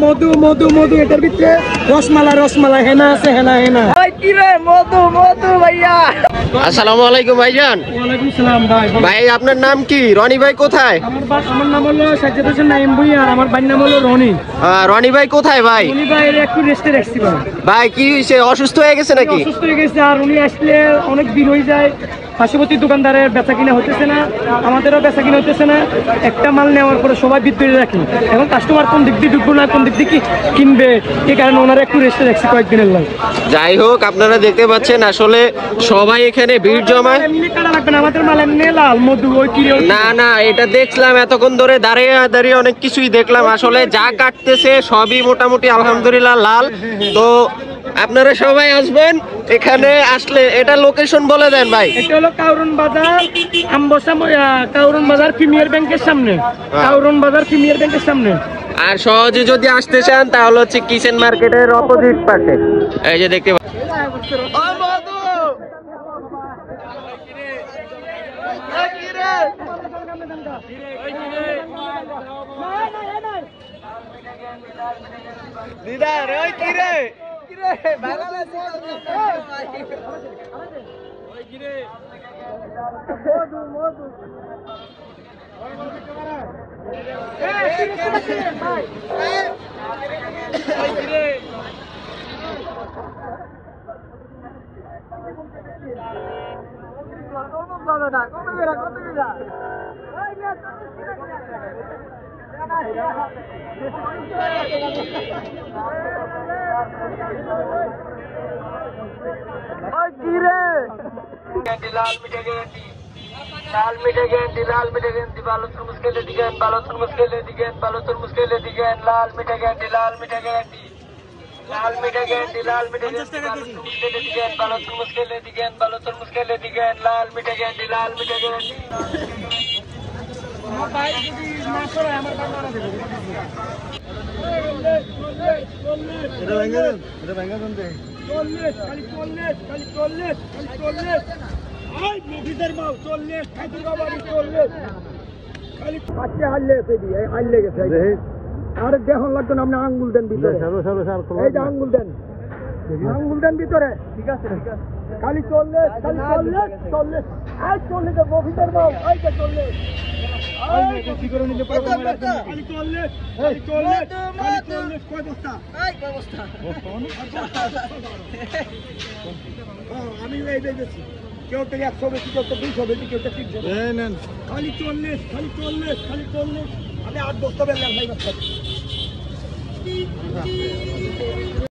মধু মধু মধু এটার ভিতরে রসমালাই হেনা আছে হেনা কি রে মধু মধু ভাইয়া। আসসালামু আলাইকুম ভাইজান। ওয়ালাইকুম সালাম ভাই। ভাই আপনার নাম কি? রনি ভাই কোথায়? আমার নাম হলো সাজ্জাদ হোসেন নাইম ভুঁইয়া, আর আমার ভাইয়ের নাম হলো রনি। রনি ভাই কোথায় ভাই? উনি ভাই একটু রেস্টে রাখছি ভাই। ভাই কি হয়েছে? অসুস্থ হয়ে গেছে নাকি? অসুস্থ হয়ে গেছে, আর উনি আসলে অনেক ভিড় হয়ে যায়। পার্শ্ববর্তী দোকানদারের বেচা কিনা হতেছে না, আমাদেরও বেচা কিনা হতেছে না। একটা মাল নেওয়ার পরে সবাই ভিড় রাখি, এখন কাস্টমার কোন দিক দিয়ে ঢুকবো না কোন দিক দিয়ে কিনবে, এই কারণে ওনারা একটু রেস্টে রাখছি কয়েকদিনের লাগে। যাই হোক, আপনারা দেখতে পাচ্ছেন আসলে সবাই এখানে ভিড় জমায়। এমনি কাটা লাগবে না, আমাদের মাল এমনি লাল মধু ওই কি না এটা দেখলাম এতক্ষণ ধরে দাঁড়িয়ে অনেক কিছুই দেখলাম। আসলে যা কাটতেছে সবই মোটামুটি আলহামদুলিল্লাহ লাল। তো আপনারা সবাই আসবেন এখানে। আসলে এটা লোকেশন বলে দেন ভাই। এটা হলো কাউরন বাজার, আমবসা কাউরন বাজার প্রিমিয়ার ব্যাংকের সামনে। কাউরন বাজার প্রিমিয়ার ব্যাংকের সামনে। আর সহজে যদি আসতে চান তাহলে হচ্ছে কিচেন মার্কেটের অপোজিট পাশে, এই যে দেখতে लाल मीठे गेंदी बालो तुरमुज के ले दिगेन बालो तुरमुज के ले दिगेन बालो तुरमुज के ले दिगेन लाल मीठे गेंदी लाल मीठे गेंदी बालो तुरमुज के ले दिगेन बालो तुरमुज के ले दिगेन बालो तुरमुज के ले दिगेन लाल मीठे गेंदी আরে দেখুন লাগতো না, আপনি আঙ্গুল দেন ভিতরে, এই যে আঙ্গুল দেন, আঙ্গুল দেন ভিতরে। ঠিক আছে খালি 40 খালি 40 আই 40 দেব ভিতর দাও, আই 40 আই কি করে নিলে পারবো না। খালি 40 খালি 40 খালি 40 কয় বস্তা? আই কয় বস্তা? আমি এই দিয়েছি, কেউ তো 100 বেশি, কেউ তো 200 বেশি, কেউ তো 300 নেন। খালি 40 খালি 40 খালি 40 আমি 8 বস্তা বেললাম ভাই বাচ্চা।